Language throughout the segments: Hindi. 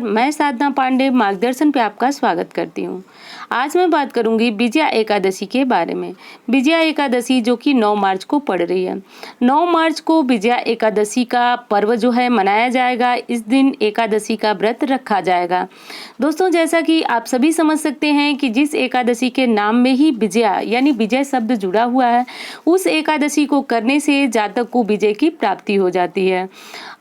मैं साधना पांडे मार्गदर्शन पे आपका स्वागत करती हूँ। आज मैं बात करूंगी विजया एकादशी के बारे में। विजया एकादशी जो कि 9 मार्च को पड़ रही है। 9 मार्च को विजया एकादशी का पर्व जो है मनाया जाएगा। इस दिन एकादशी का व्रत रखा जाएगा। दोस्तों, जैसा कि आप सभी समझ सकते हैं कि जिस एकादशी के नाम में ही विजया यानी विजय शब्द जुड़ा हुआ है, उस एकादशी को करने से जातक को विजय की प्राप्ति हो जाती है।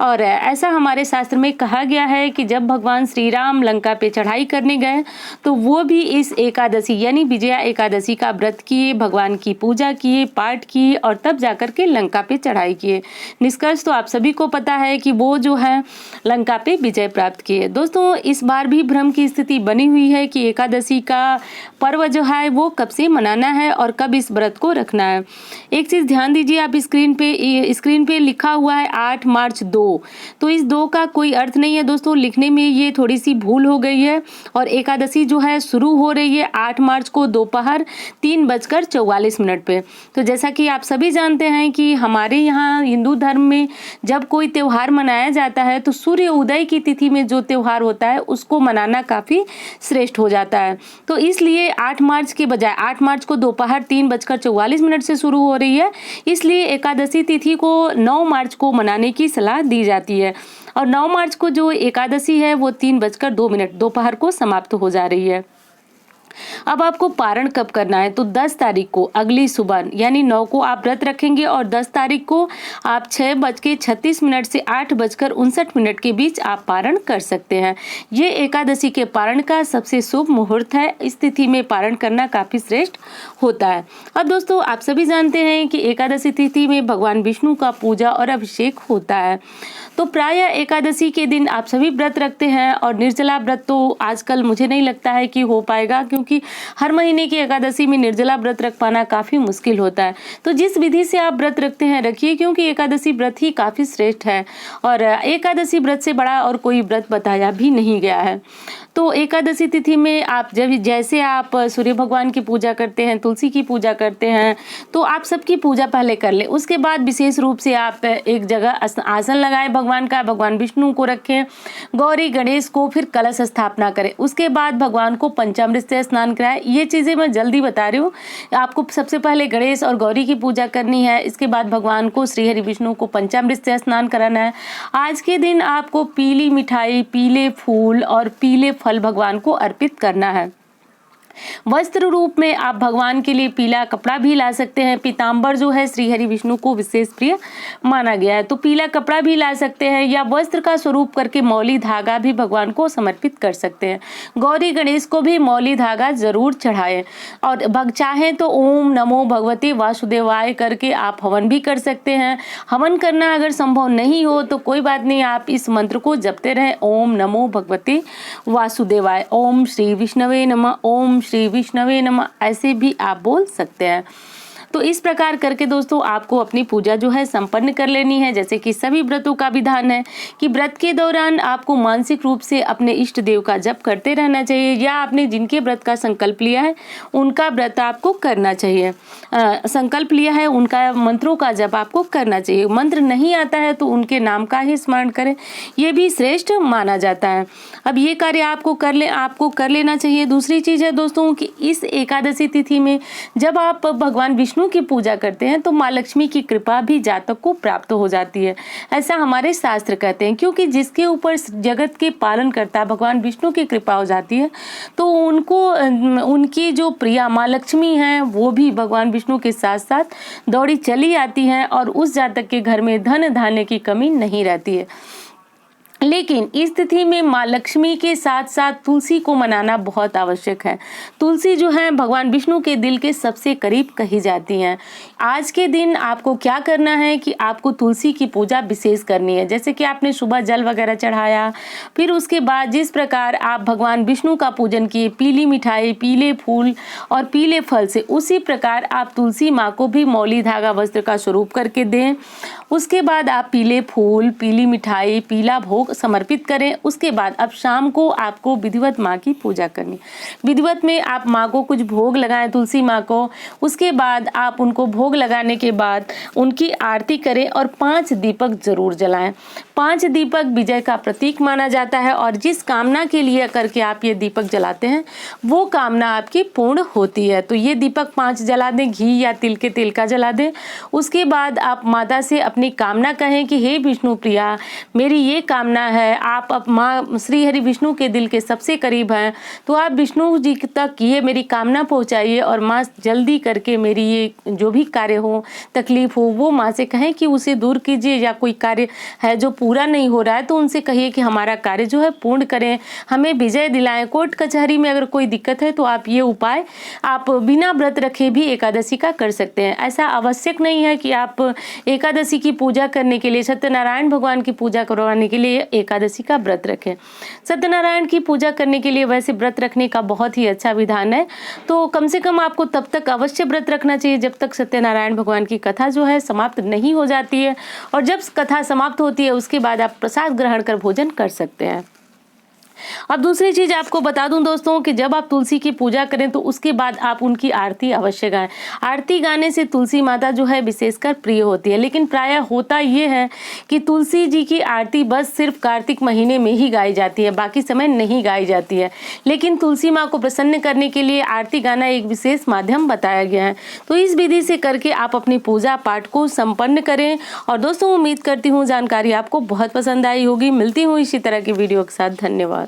और ऐसा हमारे शास्त्र में कहा गया है कि जब भगवान श्री राम लंका पे चढ़ाई करने गए तो वो भी इस एकादशी यानी विजया एकादशी का व्रत किए, भगवान की पूजा किए, पाठ किए और तब जाकर के लंका पे चढ़ाई किए। निष्कर्ष तो आप सभी को पता है कि वो जो है लंका पे विजय प्राप्त किए। दोस्तों, इस बार भी भ्रम की स्थिति बनी हुई है कि एकादशी का पर्व जो है वो कब से मनाना है और कब इस व्रत को रखना है। एक चीज ध्यान दीजिए, आप स्क्रीन पे लिखा हुआ है 8 मार्च 2, तो इस 2 का कोई अर्थ नहीं है दोस्तों। लिखने में ये थोड़ी सी भूल हो गई है और एकादशी जो है शुरू हो रही है 8 मार्च को दोपहर 3:44 पे। तो जैसा कि आप सभी जानते हैं कि हमारे यहाँ हिंदू धर्म में जब कोई त्योहार मनाया जाता है तो सूर्य उदय की तिथि में जो त्योहार होता है उसको मनाना काफी श्रेष्ठ हो जाता है। तो इसलिए 8 मार्च के बजाय 8 मार्च को दोपहर 3:44 से शुरू हो रही है, इसलिए एकादशी तिथि को 9 मार्च को मनाने की सलाह दी जाती है। और 9 मार्च को जो एकादशी है वो 3:02 दोपहर को समाप्त हो जा रही है। अब आपको पारण कब करना है, तो 10 तारीख को अगली सुबह यानी 9 को आप व्रत रखेंगे और 10 तारीख को आप 6:36 से 8:59 के बीच आप पारण कर सकते हैं। ये एकादशी के पारण का सबसे शुभ मुहूर्त है। इस तिथि में पारण करना काफी श्रेष्ठ होता है। अब दोस्तों, आप सभी जानते हैं कि एकादशी तिथि में भगवान विष्णु का पूजा और अभिषेक होता है। तो प्राय एकादशी के दिन आप सभी व्रत रखते हैं और निर्जला व्रत तो आजकल मुझे नहीं लगता है कि हो पाएगा, क्योंकि हर महीने की एकादशी में निर्जला व्रत रख पाना काफी मुश्किल होता है। तो जिस विधि से आप व्रत रखते हैं रखिए, क्योंकि एकादशी व्रत ही काफी श्रेष्ठ है और एकादशी व्रत से बड़ा और कोई व्रत बताया भी नहीं गया है। तो एकादशी तिथि में आप जैसे आप सूर्य भगवान की पूजा करते हैं, तुलसी की पूजा करते हैं, तो आप सबकी पूजा पहले कर लें। उसके बाद विशेष रूप से आप एक जगह आसन लगाएं भगवान का, भगवान विष्णु को रखें, गौरी गणेश को, फिर कलश स्थापना करें। उसके बाद भगवान को पंचामृत से स्नान कराएं। ये चीज़ें मैं जल्दी बता रही हूँ। आपको सबसे पहले गणेश और गौरी की पूजा करनी है, इसके बाद भगवान को श्री हरि विष्णु को पंचामृत से स्नान कराना है। आज के दिन आपको पीली मिठाई, पीले फूल और पीले फल भगवान को अर्पित करना है। वस्त्र रूप में आप भगवान के लिए पीला कपड़ा भी ला सकते हैं। पीताम्बर जो है श्री हरि विष्णु को विशेष प्रिय माना गया है, तो पीला कपड़ा भी ला सकते हैं या वस्त्र का स्वरूप करके मौली धागा भी भगवान को समर्पित कर सकते हैं। गौरी गणेश को भी मौली धागा जरूर चढ़ाएं और चाहें तो ओम नमो भगवते वासुदेवाय करके आप हवन भी कर सकते हैं। हवन करना अगर संभव नहीं हो तो कोई बात नहीं, आप इस मंत्र को जपते रहें, ओम नमो भगवते वासुदेवाय, ओम श्री विष्णवे नमः, ओम श्री विष्णवे नमः, ऐसे भी आप बोल सकते हैं। तो इस प्रकार करके दोस्तों आपको अपनी पूजा जो है संपन्न कर लेनी है। जैसे कि सभी व्रतों का विधान है कि व्रत के दौरान आपको मानसिक रूप से अपने इष्ट देव का जप करते रहना चाहिए या आपने जिनके व्रत का संकल्प लिया है उनका व्रत आपको करना चाहिए। संकल्प लिया है उनका मंत्रों का जप आपको करना चाहिए। मंत्र नहीं आता है तो उनके नाम का ही स्मरण करें, ये भी श्रेष्ठ माना जाता है। अब ये कार्य आपको कर लेना चाहिए। दूसरी चीज है दोस्तों कि इस एकादशी तिथि में जब आप भगवान विष्णु की पूजा करते हैं तो माँ लक्ष्मी की कृपा भी जातक को प्राप्त हो जाती है, ऐसा हमारे शास्त्र कहते हैं। क्योंकि जिसके ऊपर जगत के पालन करता भगवान विष्णु की कृपा हो जाती है तो उनकी जो प्रिया माँ लक्ष्मी हैं वो भी भगवान विष्णु के साथ साथ दौड़ी चली आती हैं और उस जातक के घर में धन धान्य की कमी नहीं रहती है। लेकिन इस तिथि में माँ लक्ष्मी के साथ साथ तुलसी को मनाना बहुत आवश्यक है। तुलसी जो है भगवान विष्णु के दिल के सबसे करीब कही जाती हैं। आज के दिन आपको क्या करना है कि आपको तुलसी की पूजा विशेष करनी है। जैसे कि आपने सुबह जल वगैरह चढ़ाया, फिर उसके बाद जिस प्रकार आप भगवान विष्णु का पूजन किए, पीली मिठाई, पीले फूल और पीले फल से, उसी प्रकार आप तुलसी माँ को भी मौली धागा वस्त्र का स्वरूप करके दें। उसके बाद आप पीले फूल, पीली मिठाई, पीला भोग समर्पित करें। उसके बाद अब शाम को आपको विधिवत माँ की पूजा करनी। विधिवत में आप माँ को कुछ भोग लगाएं, तुलसी माँ को। उसके बाद आप उनको भोग लगाने के बाद उनकी आरती करें और 5 दीपक जरूर जलाएं। 5 दीपक विजय का प्रतीक माना जाता है और जिस कामना के लिए करके आप ये दीपक जलाते हैं वो कामना आपकी पूर्ण होती है। तो ये दीपक 5 जला दें, घी या तिल के तेल का जला दें। उसके बाद आप माता से अपनी कामना कहें कि हे विष्णु प्रिया, मेरी ये कामना है। आप अब माँ श्री हरि विष्णु के दिल के सबसे करीब हैं, तो आप विष्णु जी तक ये मेरी कामना पहुँचाइए और माँ जल्दी करके मेरी ये जो भी कार्य हो, तकलीफ हो, वो माँ से कहें कि उसे दूर कीजिए। या कोई कार्य है जो पूरा नहीं हो रहा है तो उनसे कहिए कि हमारा कार्य जो है पूर्ण करें, हमें विजय दिलाएं। कोर्ट कचहरी में अगर कोई दिक्कत है तो आप ये उपाय आप बिना व्रत रखे भी एकादशी का कर सकते हैं। ऐसा आवश्यक नहीं है कि आप एकादशी की पूजा करने के लिए, सत्यनारायण भगवान की पूजा करवाने के लिए एकादशी का व्रत रखें। सत्यनारायण की पूजा करने के लिए वैसे व्रत रखने का बहुत ही अच्छा विधान है, तो कम से कम आपको तब तक अवश्य व्रत रखना चाहिए जब तक सत्यनारायण भगवान की कथा जो है समाप्त नहीं हो जाती है। और जब कथा समाप्त होती है उसके बाद आप प्रसाद ग्रहण कर भोजन कर सकते हैं। अब दूसरी चीज आपको बता दूं दोस्तों कि जब आप तुलसी की पूजा करें तो उसके बाद आप उनकी आरती अवश्य गाएं। आरती गाने से तुलसी माता जो है विशेषकर प्रिय होती है। लेकिन प्रायः होता ये है कि तुलसी जी की आरती बस सिर्फ कार्तिक महीने में ही गाई जाती है, बाकी समय नहीं गाई जाती है। लेकिन तुलसी माँ को प्रसन्न करने के लिए आरती गाना एक विशेष माध्यम बताया गया है। तो इस विधि से करके आप अपनी पूजा पाठ को संपन्न करें। और दोस्तों उम्मीद करती हूँ जानकारी आपको बहुत पसंद आई होगी। मिलती हूँ इसी तरह की वीडियो के साथ। धन्यवाद।